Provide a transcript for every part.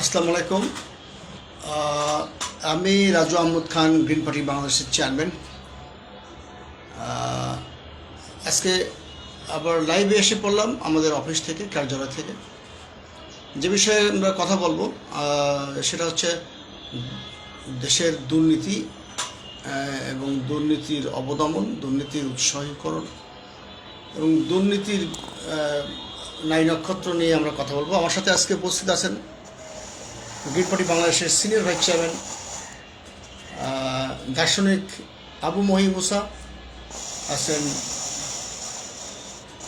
আসসালামু আলাইকুম। আমি রাজু আহমদ খান, গ্রিন পার্টি বাংলাদেশের চেয়ারম্যান। আজকে আবার লাইভে এসে পড়লাম আমাদের অফিস থেকে, কার্যালয় থেকে। যে বিষয়ে আমরা কথা বলবো সেটা হচ্ছে দেশের দুর্নীতি এবং দুর্নীতির অবদমন, দুর্নীতির উৎসাহীকরণ এবং দুর্নীতির নাই নক্ষত্র নিয়ে আমরা কথা বলবো। আমার সাথে আজকে উপস্থিত আছেন গ্রিন পার্টি বাংলাদেশের সিনিয়র ভাইস চেয়ারম্যান দার্শনিক আবু মহিম মুসা, আছেন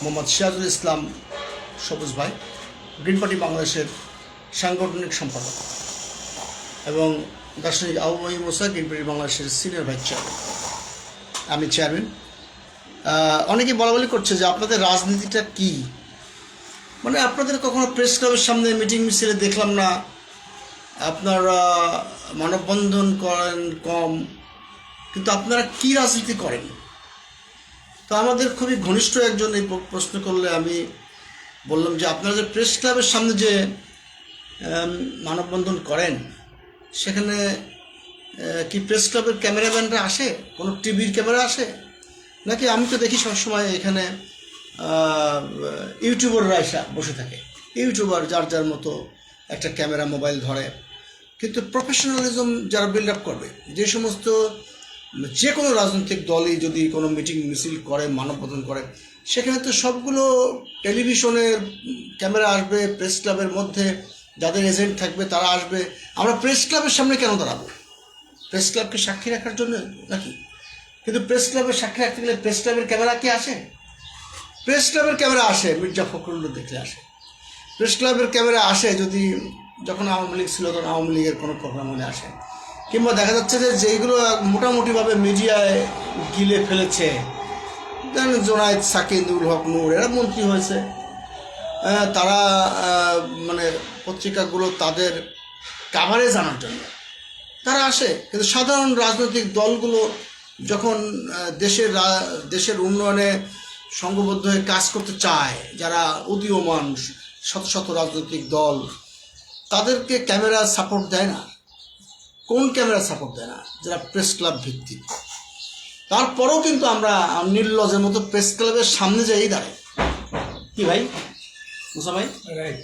মোহাম্মদ সিরাজুল ইসলাম সবুজ ভাই, গ্রিন পার্টি বাংলাদেশের সাংগঠনিক সম্পাদক, এবং দার্শনিক আবু মহিম মুসা, গ্রিন পার্টি বাংলাদেশের সিনিয়র ভাইস চেয়ারম্যান। আমি চেয়ারম্যান। অনেকেই বলাবলি করছে যে আপনাদের রাজনীতিটা কি, মানে আপনাদের কখনো প্রেস ক্লাবের সামনে মিটিং মিছিলে দেখলাম না, আপনারা মানববন্ধন করেন কম, কিন্তু আপনারা কি রাজনীতি করেন? তো আমাদের খুবই ঘনিষ্ঠ একজন এই প্রশ্ন করলে আমি বললাম যে আপনারা যে প্রেস ক্লাবের সামনে যে মানববন্ধন করেন, সেখানে কি প্রেস ক্লাবের ক্যামেরাম্যানরা আসে, কোনো টিভির ক্যামেরা আসে নাকি? আমি তো দেখি সবসময় এখানে ইউটিউবাররা এসে বসে থাকে। ইউটিউবার যার যার মতো একটা ক্যামেরা মোবাইল ধরে, কিন্তু প্রফেশনালিজম যারা বিল্ড আপ করবে, যে সমস্ত যে কোনো রাজনৈতিক দলই যদি কোনো মিটিং মিছিল করে, মানববন্ধন করে, সেখানে তো সবগুলো টেলিভিশনের ক্যামেরা আসবে, প্রেস ক্লাবের মধ্যে যাদের এজেন্ট থাকবে তারা আসবে। আমরা প্রেস ক্লাবের সামনে কেন দাঁড়াবো? প্রেস ক্লাবকে সাক্ষী রাখার জন্য নাকি? কিন্তু প্রেস ক্লাবের সাক্ষী রাখতে গেলে প্রেস ক্লাবের ক্যামেরা কি আসে? প্রেস ক্লাবের ক্যামেরা আসে মির্জা ফখরুল্লাহ দেখলে আসে। প্রেস ক্লাবের ক্যামেরা আসে যদি যখন আওয়ামী লীগ ছিল তখন আওয়ামী লীগের কোনো প্রোগ্রাম হলে আসে, কিংবা দেখা যাচ্ছে যে যেইগুলো মোটামুটিভাবে মিডিয়ায় গিলে ফেলেছে, যেমন জোনায়েদ সাকিনুল হক নূর, এরা মন্ত্রী হয়েছে, তারা মানে পত্রিকাগুলো তাদের কাভারেজ আনার জন্য তারা আসে। কিন্তু সাধারণ রাজনৈতিক দলগুলো যখন দেশের উন্নয়নে সংঘবদ্ধ হয়ে কাজ করতে চায়, যারা উদীয়মান শত শত রাজনৈতিক দল, তাদেরকে ক্যামেরা সাপোর্ট দেয় না। কোন ক্যামেরা সাপোর্ট দেয় না? যারা প্রেস ক্লাব ভিত্তিক। তারপরেও কিন্তু আমরা নির্লজের মতো প্রেস ক্লাবের সামনে যাই দাঁড়াই। কি ভাই মুসা ভাই? রাইট,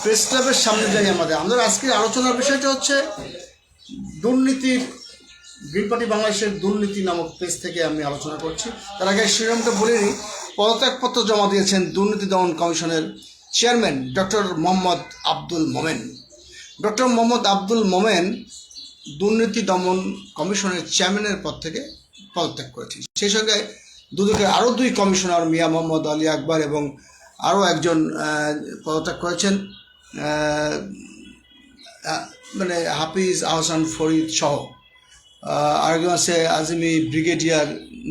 প্রেস ক্লাবের সামনে যাই আমাদের আজকের আলোচনার বিষয়টা হচ্ছে দুর্নীতির। গ্রিন পার্টি বাংলাদেশের দুর্নীতি নামক পেজ থেকে আমি আলোচনা করছি। তার আগে শিরোনামটা বলে নিই। পদত্যাগপত্র জমা দিয়েছেন দুর্নীতি দমন কমিশনের chairman doctor Mohammad Abdul Momen. Doctor Mohammad Abdul Momen দুর্নীতি দমন কমিশনের চেয়ারম্যানের পদ থেকে পদত্যাগ করেছেন। সেই সঙ্গে দুদকের আরও দুই কমিশনার মিয়া মোহাম্মদ আলী আকবর এবং আরও একজন পদত্যাগ করেছেন, মানে হাফিজ আহসান ফরিদ সহ। আরেকজন আছে আজমি ব্রিগেডিয়ার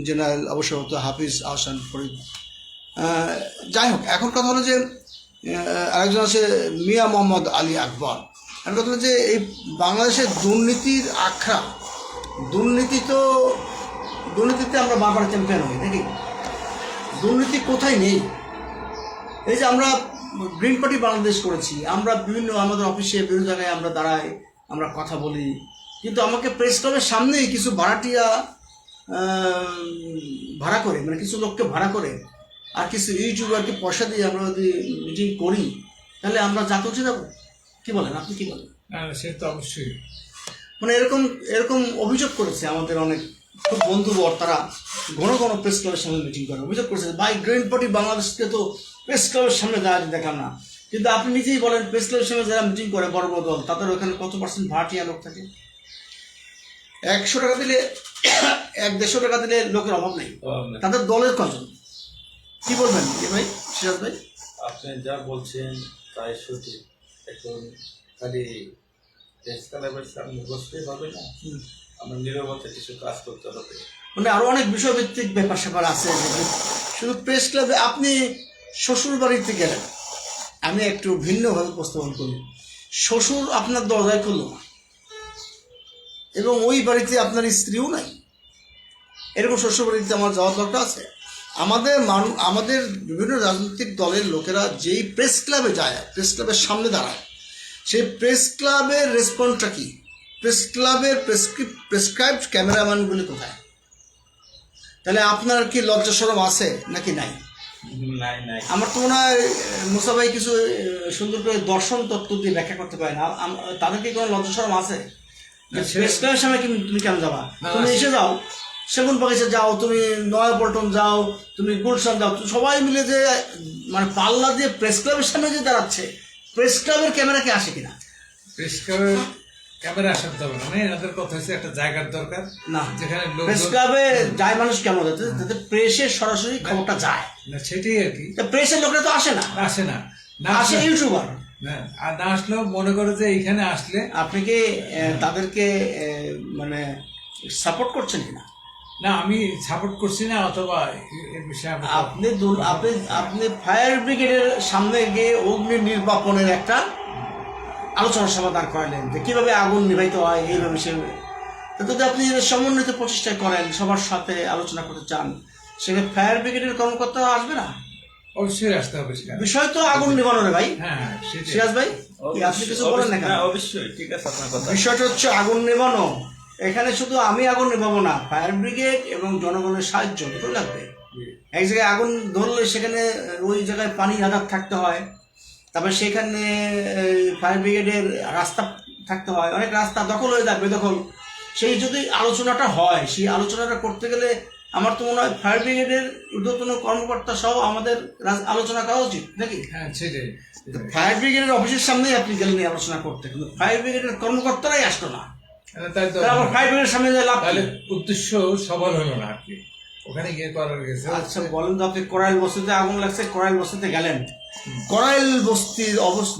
জেনারেল অবসরপ্রাপ্ত হাফিজ আহসান ফরিদ। যাই হোক, এখন কথা হলো যে আরেকজন আছে মিয়া মোহাম্মদ আলী আকবর। এখন কথা হলো যে এই বাংলাদেশের দুর্নীতির আখড়া, দুর্নীতিতে আমরা বারবার চ্যাম্পিয়ন হই নাকি? দুর্নীতি কোথায় নেই? এই যে আমরা গ্রিন পার্টি বাংলাদেশ করেছি, আমরা বিভিন্ন আমাদের অফিসে বিভিন্ন জায়গায় আমরা দাঁড়াই, আমরা কথা বলি, কিন্তু আমাকে প্রেস ক্লাবের সামনেই কিছু ভাড়াটিয়া ভাড়া করে, মানে কিছু লোককে ভাড়া করে আর কিছু ইউটিউবারকে পয়সা দিয়ে আমরা যদি মিটিং করি, তাহলে আমরা জাতকে যাবো? কি বলেন আপনি, কি বলেন? সে তো অবশ্যই, মানে এরকম অভিযোগ করেছে আমাদের অনেক খুব বন্ধুবর, তারা ঘন ঘন প্রেস ক্লাবের সামনে মিটিং করে অভিযোগ করেছে, ভাই গ্রিন পার্টি বাংলাদেশকে তো প্রেস ক্লাবের সামনে দাঁড়িয়ে দেখাম না। কিন্তু আপনি নিজেই বলেন, প্রেস ক্লাবের সামনে যারা মিটিং করে বড় বড় দল, তাদের ওখানে কত % ভাড়াটিয়া লোক থাকে? 100 টাকা দিলে 150 টাকা দিলে লোকের অভাব নেই। তাদের দলের কজন? কি বলবেন ভাই সিরাজ ভাই? আপনি যা বলছেন তাই সঠিক। এখন খালি প্রেস ক্লাবের সামনে বসতেই হবে না, আমরা নীরবতা কিছু কাজ করতে হবে। মানে আরো অনেক বিষয়ভিত্তিক ব্যাপার স্যাপার আছে। শুধু প্রেস ক্লাবে আপনি শ্বশুর বাড়িতে গেলেন, আমি একটু ভিন্নভাবে উপস্থাপন করি। শ্বশুর আপনার দরজায় খুলল এবং ওই বাড়িতে আপনার স্ত্রীও নাই, এরকম শ্বশুর বাড়িতে আমার যাওয়ার দরকার আছে? আমাদের বিভিন্ন রাজনৈতিক দলের লোকেরা যেই প্রেস ক্লাবে যায়, প্রেস ক্লাবের সামনে দাঁড়ায়, সেই প্রেস ক্লাবের রেসপন্সটা কি? প্রেস ক্লাবের প্রেসক্রাইবড ক্যামেরাম্যানগুলি কোথায়? তাহলে আপনার কি লজ্জা শরম আছে নাকি নাই? নাই নাই আমার তো মনে হয় মুসা ভাই কিছু সুন্দর করে দর্শন তত্ত্ব দিয়ে ব্যাখ্যা করতে পারে না। তাদের কি কোনো লজ্জা শরম আছে? প্রেস ক্লাবের সামনে তুমি কেন যাবা? তুমি এসে যাও, সেগুন বাগিচা যাও, তুমি নয়াপল্টন যাও, তুমি গুলশান যাও, সবাই মিলে যে মানে পাল্লা দিয়ে প্রেস ক্লাবের সামনে যে দাঁড়াচ্ছে, প্রেস ক্লাবের ক্যামেরা কি আসে কিনা? প্রেস ক্লাবের ক্যামেরা আসাতে হবে না, মানে এনাদের কথা হচ্ছে একটা জায়গার দরকার না, যেখানে প্রেস ক্লাবে যায় মানুষ কেমন যাতে যাতে প্রেসের সরাসরি খবরটা যায়। না সেটাই আর কি, প্রেসের লোকরা তো আসে না, আসে না, না আসে ইউটিউবার। না, আর না আসলেও মনে করে যে এইখানে আসলে আপনি কি তাদেরকে মানে সাপোর্ট করছেন কিনা? না আমি সাপোর্ট করছি না, অথবা এই বিষয়ে আপনি আপনি আপনি ফায়ার ব্রিগেডের সামনে গিয়ে অগ্নি নির্বাপনের একটা আলোচনা সভা দাঁড় করালেন যে কিভাবে আগুন নিভাইতে হয়, এইভাবে সেভাবে। তো যদি আপনি সমন্বিত প্রচেষ্টা করেন, সবার সাথে আলোচনা করতে চান, সেখানে ফায়ার ব্রিগেডের কর্মকর্তা আসবে না? অবশ্যই আসতে হবে সেখানে। বিষয় তো আগুন নিবানো রে ভাই। হ্যাঁ সেটাই। সিরাজ ভাই, কি আপনি কিছু বলেন না কেন? অবশ্যই ঠিক আছে আপনার কথা। বিষয়টা হচ্ছে আগুন নেভানো। এখানে শুধু আমি আগুন নেভাবো না, ফায়ার ব্রিগেড এবং জনগণের সাহায্য দুটো লাগবে। এক জায়গায় আগুন ধরলে সেখানে ওই জায়গায় পানি আঘাত থাকতে হয়, তারপরে সেখানে ফায়ার ব্রিগেডের রাস্তা থাকতে হয়, অনেক রাস্তা দখল হয়ে যাবে, বেদখল। সেই যদি আলোচনাটা হয়, সেই আলোচনাটা করতে গেলে আমার তো মনে হয় ফায়ার ব্রিগেডের ঊর্ধ্বতন কর্মকর্তা সহ আমাদের আলোচনা করা উচিত নাকি? হ্যাঁ সেটাই। ফায়ার ব্রিগেডের অফিসের সামনেই আপনি গেলেন এই আলোচনা করতে, কিন্তু ফায়ার ব্রিগেডের কর্মকর্তারাই আসতো না। তাই তো, আবার ফায়ার ব্রিগেডের সামনে যে লাভ। তাহলে উদ্দেশ্য সফল হলো না আর কি, ওখানে গিয়ে করার গেছে। আচ্ছা বলেন তো, আপনি করাইল বস্তিতে আগুন লাগছে, করাইল বস্তিতে গেলেন, করাইল বস্তির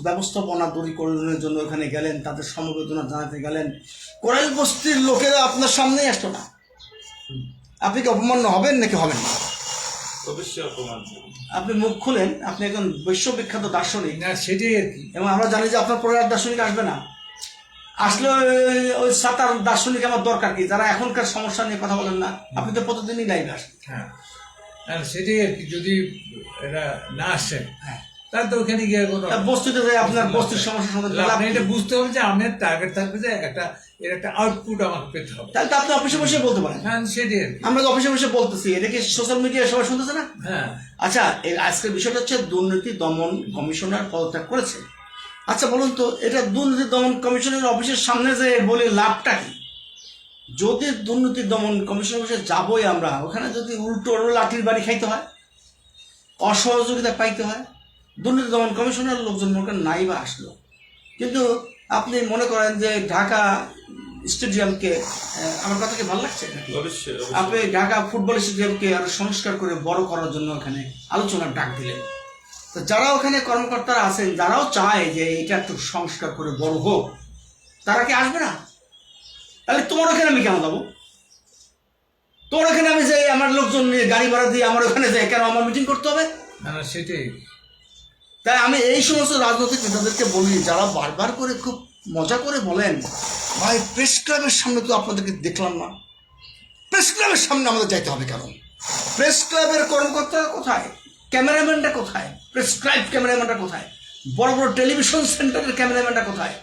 ব্যবস্থাপনা দূরীকরণের জন্য ওখানে গেলেন, তাদের সমবেদনা জানাতে গেলেন, করাইল বস্তির লোকেরা আপনার সামনেই আসতো না। আপনি কি অপমান্য হবেন নাকি হবেন না? অবশ্যই অপমান। আপনি মুখ খুলেন, আপনি একজন বিশ্ববিখ্যাত দার্শনিক, না সেটাই আর কি। এবং আমরা জানি যে আপনার পরে আর দার্শনিক আসবে না। আসলে ওই সাতার দার্শনিক আমার দরকার কি, যারা এখনকার সমস্যা নিয়ে কথা বলেন না? আপনি তো প্রতিদিনই লাইভে আসেন। হ্যাঁ সেটাই আর কি, যদি এরা না আসে হ্যাঁ, তাহলে তো ওখানে গিয়ে কোনো বস্তিতে যাই আপনার বস্তির সমস্যার সমাধান। আপনি এটা বুঝতে হবে যে আমার টার্গেট থাকবে যে একটা এর একটা আউটপুট আমাকে পেতে হবে। তাহলে তো আপনি অফিসে বসে বলতে পারেন। হ্যাঁ সেটাই আর কি। আমরা তো অফিসে বসে বলতেছি, এটা কি সোশ্যাল মিডিয়ায় সবাই শুনতেছে না? হ্যাঁ আচ্ছা, এই আজকের বিষয়টা হচ্ছে দুর্নীতি দমন কমিশনার পদত্যাগ করেছে। আচ্ছা বলুন তো, এটা দুর্নীতি দমন কমিশনের অফিসের সামনে যে বলে লাভটা কি? যদি দুর্নীতি দমন কমিশনের অফিসে যাবোই আমরা, ওখানে যদি উল্টো লাঠির বাড়ি খাইতে হয়, অসহযোগিতা পাইতে হয়, দুর্নীতি দমন কমিশনের লোকজন মনে করেন নাই বা আসলো। কিন্তু আপনি মনে করেন যে ঢাকা স্টেডিয়ামকে, আমার কথা কি ভালো লাগছে নাকি? অবশ্যই আপনি ঢাকা ফুটবল স্টেডিয়ামকে আরো সংস্কার করে বড় করার জন্য ওখানে আলোচনার ডাক দিলেন। তো যারা ওখানে কর্মকর্তারা আছেন, যারাও চায় যে এটা একটু সংস্কার করে বড় হোক, তারা কি আসবে না? তাহলে তোমার ওখানে আমি কেন যাবো? তোমার ওখানে আমি যাই আমার লোকজন নিয়ে গাড়ি ভাড়া দিয়ে আমার ওখানে যাই কেন? আমার মিটিং করতে হবে? না না সেটাই। তাই আমি এই সমস্ত রাজনৈতিক নেতাদেরকে বলি, যারা বারবার করে খুব মজা করে বলেন, ভাই প্রেস ক্লাবের সামনে তো আপনাদেরকে দেখলাম না, প্রেস ক্লাবের সামনে আমাদের যাইতে হবে কেন? প্রেস ক্লাবের কর্মকর্তা কোথায়? ক্যামেরাম্যানটা কোথায়? প্রেসক্রাইব ক্যামেরাম্যানটা কোথায়? বড় বড় টেলিভিশন সেন্টারের ক্যামেরাম্যানটা কোথায়?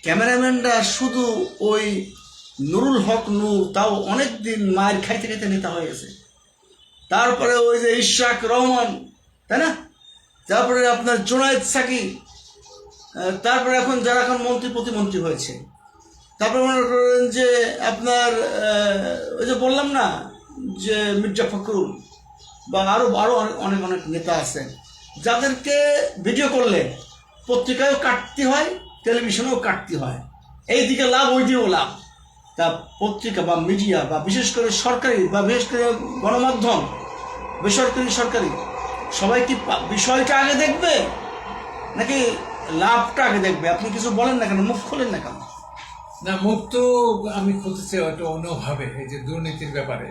ক্যামেরাম্যানটা শুধু ওই নুরুল হক নূর, তাও অনেক দিন মায়ের খাইতে খাইতে নেতা হয়ে গেছে। তারপরে ওই যে ইশরাক রহমান, তাই না? তারপরে আপনার জোনায়েদ সাকি, তারপরে এখন যারা এখন মন্ত্রী প্রতিমন্ত্রী হয়েছে, তারপরে মনে করেন যে আপনার ওই যে বললাম না যে মির্জা ফখরুল, বা আরও আরও অনেক অনেক নেতা আছেন, যাদেরকে ভিডিও করলে পত্রিকায়ও কাটতে হয়, টেলিভিশনেও কাটতে হয়, এইদিকে লাভ ওইদিকেও লাভ। তা পত্রিকা বা মিডিয়া বা বিশেষ করে সরকারি বা বিশেষ করে গণমাধ্যম, বেসরকারি সরকারি, সবাই কি বিষয়টা আগে দেখবে নাকি লাভটা আগে দেখবে? আপনি কিছু বলেন না কেন, মুখ খোলেন না কেন? না মুখ তো আমি খুঁজেছি হয়তো অন্যভাবে, এই যে দুর্নীতির ব্যাপারে।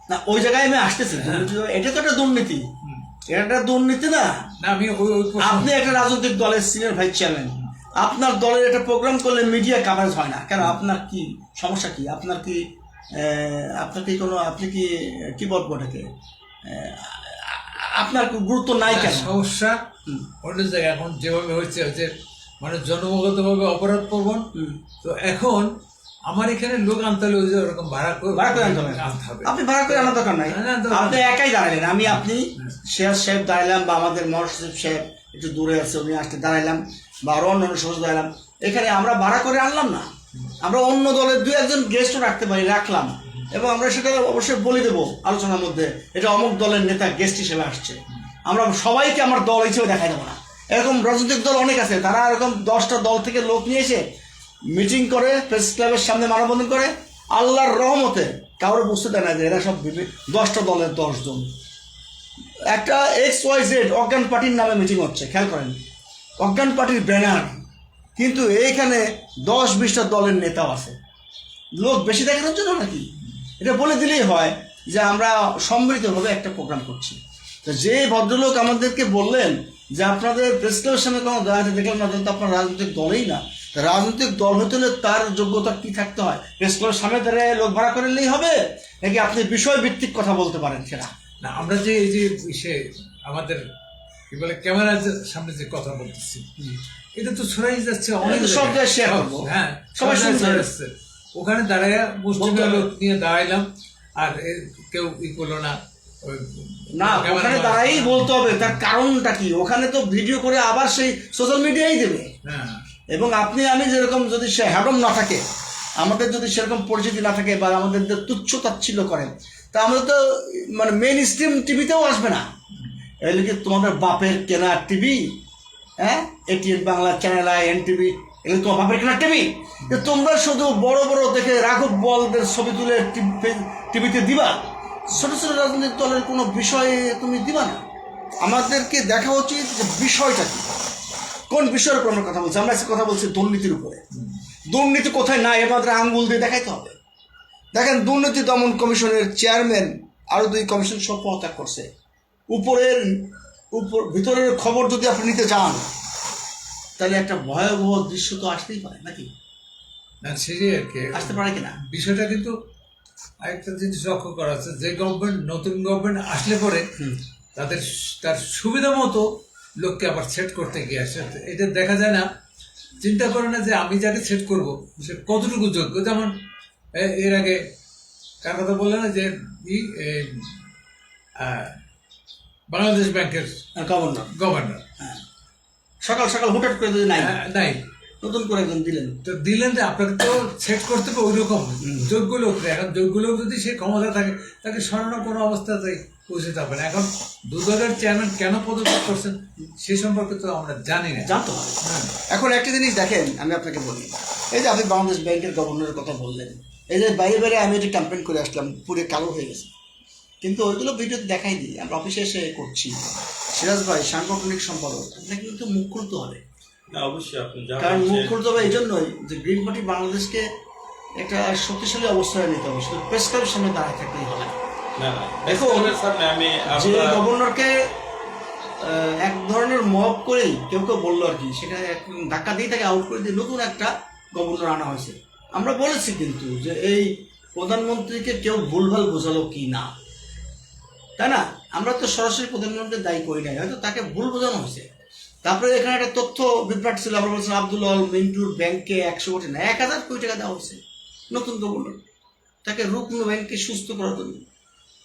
না ওই জায়গায় আমি আসতেছি, এটা তো একটা দুর্নীতি, এটা একটা দুর্নীতি না? না আমি ওই আপনি একটা রাজনৈতিক দলের সিনিয়র ভাইস চেয়ারম্যান, আপনার দলের একটা প্রোগ্রাম করলে মিডিয়া কাভারেজ হয় না কেন? আপনার কি সমস্যা কি? আপনার কি কোনো, আপনি কি কি বলবো ওটাকে, আপনার গুরুত্ব নাই কেন? সমস্যা অন্য জায়গায় এখন যেভাবে হচ্ছে মানে জন্মগতভাবে অপরাধ প্রবণ। তো এখন আমার এখানে লোক আনতে হলে ওই যে ওরকম ভাড়া করে আনতে হবে। আনতে হবে। আপনি ভাড়া করে আনার দরকার নাই, না, দরকার আপনি নেই। একাই দাঁড়ালেন, আমি আপনি শেয়ার সাহেব দাঁড়াইলাম, বা আমাদের মহাসচিব সাহেব একটু দূরে আছে উনি আসতে দাঁড়াইলাম, বা আরো অন্যান্য সদস্য দাঁড়াইলাম, এখানে আমরা ভাড়া করে আনলাম না, আমরা অন্য দলের 2-1 গেস্টও রাখতে পারি, রাখলাম, এবং আমরা সেটা অবশ্যই বলে দেবো আলোচনার মধ্যে, এটা অমুক দলের নেতা গেস্ট হিসেবে আসছে। আমরা সবাইকে আমার দল হিসেবে দেখাই দেবো না। এরকম রাজনৈতিক দল অনেক আছে, তারা এরকম 10টা দল থেকে লোক নিয়ে এসে মিটিং করে প্রেস ক্লাবের সামনে মানববন্ধন করে, আল্লাহর রহমতে কারোর বুঝতে দেয় না যে এরা সব 10টা দলের 10 জন। একটা XYZ অজ্ঞান পার্টির নামে মিটিং হচ্ছে, খেয়াল করেন, অজ্ঞান পার্টির ব্যানার, কিন্তু এইখানে 10-20টা দলের নেতাও আছে। লোক বেশি দেখানোর জন্য নাকি? এটা বলে দিলেই হয় যে আমরা সম্মিলিতভাবে একটা প্রোগ্রাম করছি। তো যে ভদ্রলোক আমাদেরকে বললেন যে আপনাদের প্রেস ক্লাবের সামনে কোনো দাঁড়াতে দেখলাম না, তাহলে তো আপনার রাজনৈতিক দলই না। রাজনৈতিক দল হতে হলে তার যোগ্যতা কি থাকতে হয়? প্রেস ক্লাবের সামনে দাঁড়িয়ে লোক ভাড়া করলেই হবে, নাকি আপনি বিষয় ভিত্তিক কথা বলতে পারেন? সেটা না, আমরা যে এই যে আমাদের কি বলে ক্যামেরার সামনে যে কথা বলতেছি, এটা তো ছড়াই যাচ্ছে অনেক সব জায়গায় শেয়ার করবো, হ্যাঁ, সবাই শুনছে। যাচ্ছে। ওখানে দাঁড়ায় মুসলিমের লোক নিয়ে দাঁড়াইলাম, আর কেউ করলো না। না, ওখানে দাঁড়াই বলতে হবে, তার কারণটা কি? ওখানে তো ভিডিও করে আবার সেই সোশ্যাল মিডিয়ায় দেবে। হ্যাঁ, এবং আপনি আমি যেরকম যদি সে হ্যাডম না থাকে, আমাদের যদি সেরকম পরিচিতি না থাকে, বা আমাদের তুচ্ছ তাচ্ছিল্য করেন, তা আমরা তো মানে মেইন স্ট্রিম টিভিতেও আসবে না। এগুলো কি তোমাদের বাপের কেনা টিভি? হ্যাঁ, ATN Bangla, channel I, NTV, এগুলো তোমার বাপের কেনা টিভি? তোমরা শুধু বড় বড় দেখে রাঘব বলদের ছবি তুলে টিভিতে দিবা, ছোট ছোট রাজনৈতিক দলের কোনো বিষয়ে তুমি দিবা না। আমাদেরকে দেখা উচিত যে বিষয়টা কি, কোন বিষয়ের উপর আমরা কথা বলছি। আমরা কথা বলছি দুর্নীতির উপরে। দুর্নীতি কোথায় নাই আমাদের আঙ্গুল দিয়ে দেখাইতে হবে। দেখেন, দুর্নীতি দমন কমিশনের চেয়ারম্যান আরো 2 কমিশন সব পদত্যাগ করছে। ভিতরের খবর যদি আপনি নিতে চান, তাহলে একটা ভয়াবহ দৃশ্য তো আসতেই পারে, নাকি? না, সেটাই আর কি আসতে পারে কিনা বিষয়টা। কিন্তু আরেকটা জিনিস লক্ষ্য করা আছে, যে গভর্নমেন্ট, নতুন গভর্নমেন্ট আসলে পরে তার সুবিধা মতো লোককে আবার সেট করতে গিয়ে আসে। এটা দেখা যায় না, চিন্তা করে না যে আমি যাকে সেট করব সে কতটুকু যোগ্য। যেমন এর আগে কার কথা বললে না, যে বাংলাদেশ ব্যাংকের গভর্নর সকাল সকাল হুটহাট করে যদি নাই নাই, নতুন করে একজন দিলেন, তো দিলেন যে আপনাকে তো সেট করতে হবে ওই রকম যোগ্য লোক। এখন যোগ্য লোক যদি সে ক্ষমতা থাকে, তাকে সরানোর কোনো অবস্থাতেই পৌঁছে যাবে না। এখন 2 দলের চেয়ারম্যান কেন পদত্যাগ করছেন সে সম্পর্কে তো আমরা জানি না, জানতে হবে। এখন একটা জিনিস দেখেন, আমি আপনাকে বলি, এই যে আপনি বাংলাদেশ ব্যাংকের গভর্নরের কথা বললেন, এই যে বাইরে বাইরে আমি একটি ক্যাম্পেইন করে আসলাম, পুরো কালো হয়ে গেছে, কিন্তু ওইগুলো ভিডিওতে দেখাই দিই, আমরা অফিসে এসে করছি। সিরাজ ভাই সাংগঠনিক সম্পাদক, আপনাকে কিন্তু মুখ খুলতে হবে। না, অবশ্যই আপনি যা কারণ মুখ বলছেন- খুলতে হবে এই জন্যই যে গ্রিন পার্টি বাংলাদেশকে একটা শক্তিশালী অবস্থায় নিতে হবে, শুধু প্রেস ক্লাবের সামনে দাঁড়ায় থাকলেই হবে না। না, না, দেখো, প্রেসক্লাবের সামনে আমি যে আমরা গভর্নরকে এক ধরনের মব করেই কেউ কেউ বললো আর কি, সেখানে ধাক্কা দিয়ে তাকে আউট করে দিয়ে নতুন একটা গভর্নর আনা হয়েছে। আমরা বলেছি কিন্তু যে এই প্রধানমন্ত্রীকে কেউ ভুলভাল বোঝালো কি না, তাই না? আমরা তো সরাসরি প্রধানমন্ত্রীকে দায়ী করি নাই, হয়তো তাকে ভুল বোঝানো হয়েছে। তারপরে এখানে একটা তথ্য বিভ্রাট ছিল, আমরা বলছিলাম আব্দুল আল মিন্টুর ব্যাংকে 100 কোটি না 1000 কোটি টাকা দেওয়া হয়েছে নতুন গভর্নর, তাকে রুগ্ন ব্যাংককে সুস্থ করার জন্য।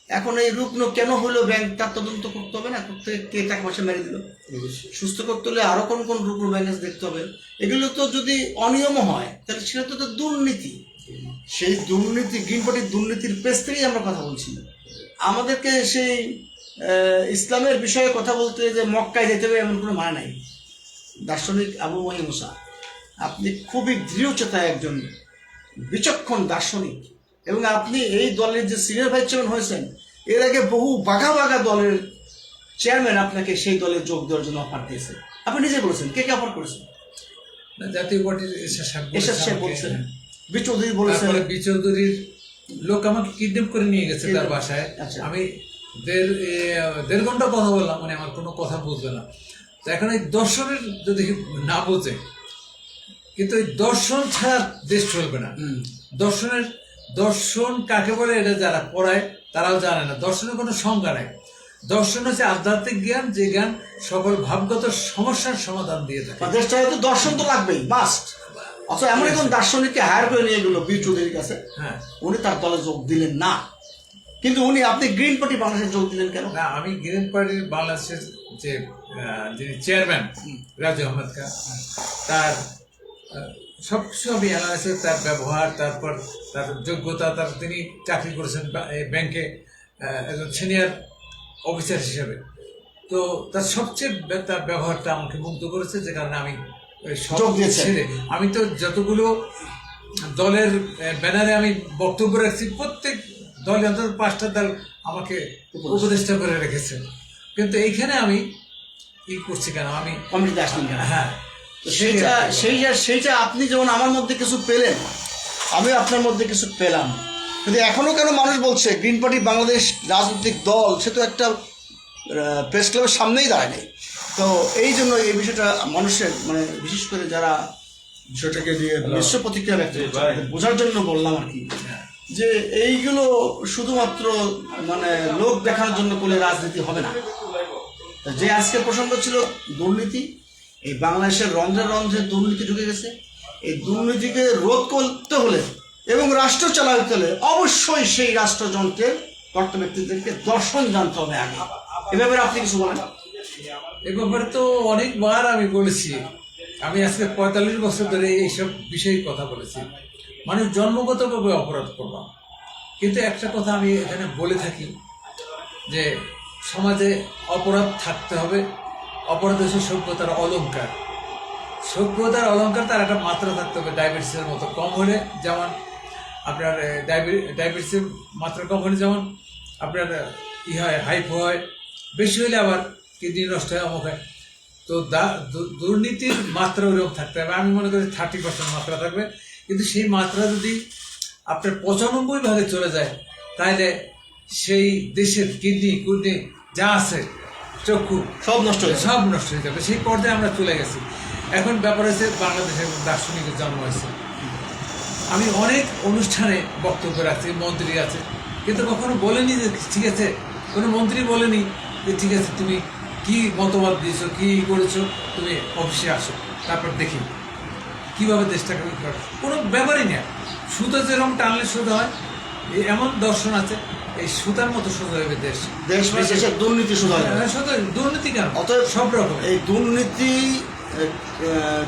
এখন এই রুগ্ন কেন হলো ব্যাংক, তার তদন্ত করতে হবে না? করতে কে টাকা পয়সা মেরে দিল? সুস্থ করতে হলে আরো কোন কোন রুগ্ন ব্যাংক দেখতে হবে। এগুলো তো যদি অনিয়ম হয়, তাহলে সেটা তো দুর্নীতি। সেই দুর্নীতি, গ্রিন পার্টির দুর্নীতির পেজ থেকেই আমরা কথা বলছি। আমাদেরকে সেই ইসলামের বিষয়ে কথা বলতে যে মক্কায় যেতে হবে এমন কোনো মানে নাই। দার্শনিক আবু মুসা, আপনি খুবই দৃঢ়চেতায় একজন বিচক্ষণ দার্শনিক, এবং আপনি এই দলের যে সিনিয়র ভাইস চেয়ারম্যান হয়েছেন, এর আগে বহু বাঘা বাঘা দলের চেয়ারম্যান আপনাকে সেই দলে যোগ দেওয়ার জন্য অফার দিয়েছে। আপনি নিজে বলেছেন, কে কে অফার করেছেন? জাতীয় পার্টির এরশাদ সাহেব বলছেন, বি চৌধুরী বলেছেন, তারপরে বি চৌধুরীর লোক আমাকে কিডন্যাপ করে নিয়ে গেছে তার বাসায়। আচ্ছা। আমি দেড় ঘন্টা কথা বললাম, মানে আমার কোনো কথা বুঝবে না। তো এখন এই দর্শনের যদি না বোঝে, কিন্তু এই দর্শন ছাড়া দেশ চলবে না। দর্শন কাকে বলে এটা যারা পড়ায় তারাও জানে না। দর্শনের কোনো সংজ্ঞা নাই। দর্শন হচ্ছে আধ্যাত্মিক জ্ঞান, যে জ্ঞান সকল ভাবগত সমস্যার সমাধান দিয়ে থাকে। দেশ চাইতে দর্শন তো লাগবেই, মাস্ট। অথচ এমন একজন দার্শনিককে হায়ার করে নিয়ে গেল বি চৌধুরীর কাছে, হ্যাঁ, উনি তার দলে যোগ দিলেন না। কিন্তু আপনি গ্রিন পার্টি বাংলাদেশে যোগ দিলেন কেন? না, আমি গ্রিন পার্টির বাংলাদেশের যে যিনি চেয়ারম্যান রাজু আহমেদ খান, তার সবকিছু আমি অ্যানালাইসিস, তার ব্যবহার, তারপর তার যোগ্যতা, তিনি চাকরি করেছেন ব্যাংকে একজন সিনিয়র অফিসার হিসেবে। তো তার সবচেয়ে তার ব্যবহারটা আমাকে মুগ্ধ করেছে, যে কারণে আমি সব ছেড়ে, আমি তো যতগুলো দলের ব্যানারে আমি বক্তব্য রাখছি, প্রত্যেক দল অন্তত 5টা দল আমাকে উপদেষ্টা করে রেখেছে, কিন্তু এইখানে আমি করছি কেন, আমি কমিটিতে আসলেন কেন? হ্যাঁ, সেইটা আপনি যেমন আমার মধ্যে কিছু পেলেন, আমি আপনার মধ্যে কিছু পেলাম, কিন্তু এখনো কেন মানুষ বলছে গ্রিন পার্টি বাংলাদেশ রাজনৈতিক দল, সে তো একটা প্রেস ক্লাবের সামনেই দাঁড়ায়নি। তো এই জন্য এই বিষয়টা মানুষের মানে বিশেষ করে যারা বিষয়টাকে দিয়ে মিশ্র প্রতিক্রিয়া ব্যক্ত করছে, বোঝার জন্য বললাম আর কি, যে এইগুলো শুধুমাত্র মানে লোক দেখানোর জন্য করলে রাজনীতি হবে না। যে আজকের প্রসঙ্গ ছিল দুর্নীতি, এই বাংলাদেশের রন্ধ্রে রন্ধ্রে দুর্নীতি ঢুকে গেছে। এই দুর্নীতিকে রোধ করতে হলে এবং রাষ্ট্র চালাতে হলে অবশ্যই সেই রাষ্ট্রযন্ত্রের কর্তা ব্যক্তিদেরকে দর্শন জানতে হবে আগে। এ ব্যাপারে আপনি কিছু বলেন? এ ব্যাপারে তো অনেকবার আমি বলেছি, আমি আজকে 45 বছর ধরে এইসব বিষয়ে কথা বলেছি। মানুষ জন্মগতভাবে অপরাধ করলাম, কিন্তু একটা কথা আমি এখানে বলে থাকি যে সমাজে অপরাধ থাকতে হবে। অপরাধ হচ্ছে সভ্যতার অলঙ্কার, সভ্যতার অলঙ্কার, তার একটা মাত্রা থাকতে হবে। ডায়াবেটিসের মতো কম হলে যেমন আপনার ডায়াবেটিসের মাত্রা কম হলে যেমন আপনার হয়, হাইপো হয়, বেশি হলে আবার কিডনি নষ্ট হয়, অমুক হয়। তো দুর্নীতির মাত্রা ওইরকম থাকতে হবে। আমি মনে করি 30% মাত্রা থাকবে, কিন্তু সেই মাত্রা যদি আপনার 95 ভাগে চলে যায়, তাহলে সেই দেশের কিডনি যা আছে, চক্ষু সব নষ্ট হয়ে যাবে। সেই পর্যায়ে আমরা চলে গেছি। এখন ব্যাপার হচ্ছে বাংলাদেশের দার্শনিকের জন্ম হয়েছে। আমি অনেক অনুষ্ঠানে বক্তব্য রাখছি, মন্ত্রী আছে, কিন্তু কখনো বলেনি যে ঠিক আছে, কোনো মন্ত্রী বলেনি যে ঠিক আছে তুমি কি মতবাদ দিয়েছো, কি করেছো, তুমি অফিসে আসো, তারপর দেখি কীভাবে দেশটাকে কোনো ব্যাপারই নেই। সুতো যেরকম টানলে সোজা হয়, এমন দর্শন আছে, এই সুতার মতো সোজা হবে দেশ। দুর্নীতি সোজা হয়, দুর্নীতি কেন? অতএব সব রকম এই দুর্নীতি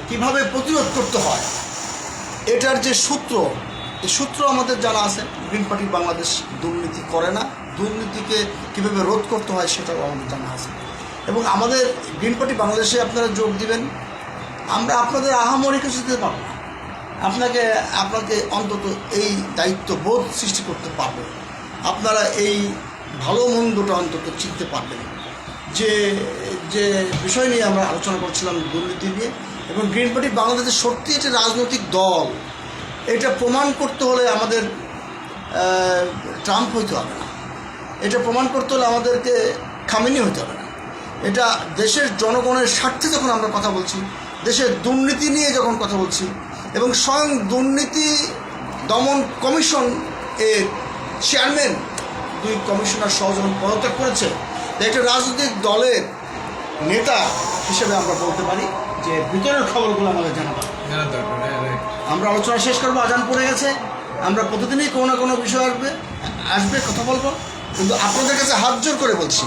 কিভাবে প্রতিরোধ করতে হয়, এটার যে সূত্র, এই সূত্র আমাদের জানা আছে। গ্রিন পার্টি বাংলাদেশ দুর্নীতি করে না, দুর্নীতিকে কিভাবে রোধ করতে হয় সেটাও আমাদের জানা আছে। এবং আমাদের গ্রিন পার্টি বাংলাদেশে আপনারা যোগ দিবেন, আমরা আপনাদের আহামরি কিছু দিতে পারবো না, আপনাকে অন্তত এই দায়িত্ববোধ সৃষ্টি করতে পারবো। আপনারা এই ভালো মন্দটা অন্তত চিনতে পারবেন। যে যে বিষয় নিয়ে আমরা আলোচনা করছিলাম দুর্নীতি নিয়ে, এবং গ্রিন পার্টি বাংলাদেশের সত্যি একটা রাজনৈতিক দল, এটা প্রমাণ করতে হলে আমাদের ট্রাম্প হইতে হবে না, এটা প্রমাণ করতে হলে আমাদেরকে খামেনি হইতে হবে না। এটা দেশের জনগণের স্বার্থে যখন আমরা কথা বলছি, দেশের দুর্নীতি নিয়ে যখন কথা বলছি, এবং স্বয়ং দুর্নীতি দমন কমিশন এর চেয়ারম্যান 2 কমিশনার সহ যখন পদত্যাগ করেছে, একটা রাজনৈতিক দলের নেতা হিসেবে আমরা বলতে পারি যে ভিতরের খবরগুলো আমাদের জানা দরকার। আমরা আলোচনা শেষ করবো, আজান পড়ে গেছে। আমরা প্রতিদিনই কোনো না কোনো বিষয় আসবে কথা বলবো, কিন্তু আপনাদের কাছে হাত জোর করে বলছি,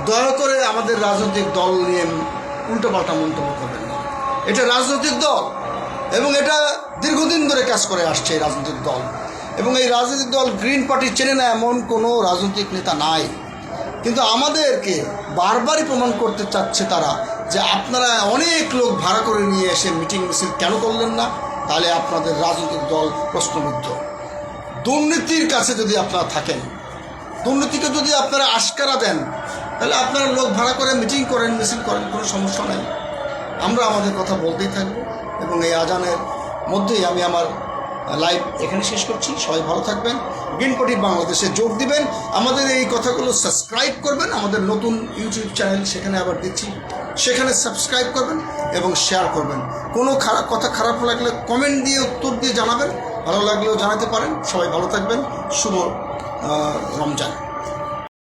দয়া করে আমাদের রাজনৈতিক দল নিয়ে উল্টোপাল্টা মন্তব্য করবেন না। এটা রাজনৈতিক দল, এবং এটা দীর্ঘদিন ধরে কাজ করে আসছে এই রাজনৈতিক দল, এবং এই রাজনৈতিক দল গ্রিন পার্টি চেনে না এমন কোনো রাজনৈতিক নেতা নাই। কিন্তু আমাদেরকে বারবারই প্রমাণ করতে চাচ্ছে তারা যে আপনারা অনেক লোক ভাড়া করে নিয়ে এসে মিটিং মিছিল কেন করলেন না, তাহলে আপনাদের রাজনৈতিক দল প্রশ্নবিদ্ধ। দুর্নীতির কাছে যদি আপনারা থাকেন, দুর্নীতিকে যদি আপনারা আশকারা দেন, তাহলে আপনারা লোক ভাড়া করে মিটিং করেন, মিছিল করেন, কোনো সমস্যা নাই। আমরা আমাদের কথা বলতেই থাকবো, এবং এই আজানের মধ্যেই আমি আমার লাইভ এখানে শেষ করছি। সবাই ভালো থাকবেন, গ্রিন পার্টি বাংলাদেশে যোগ দিবেন, আমাদের এই কথাগুলো সাবস্ক্রাইব করবেন, আমাদের নতুন ইউটিউব চ্যানেল সেখানে আবার দিচ্ছি, সেখানে সাবস্ক্রাইব করবেন এবং শেয়ার করবেন। কোনো কথা খারাপ লাগলে কমেন্ট দিয়ে উত্তর দিয়ে জানাবেন, ভালো লাগলেও জানাতে পারেন। সবাই ভালো থাকবেন, শুভ রমজান।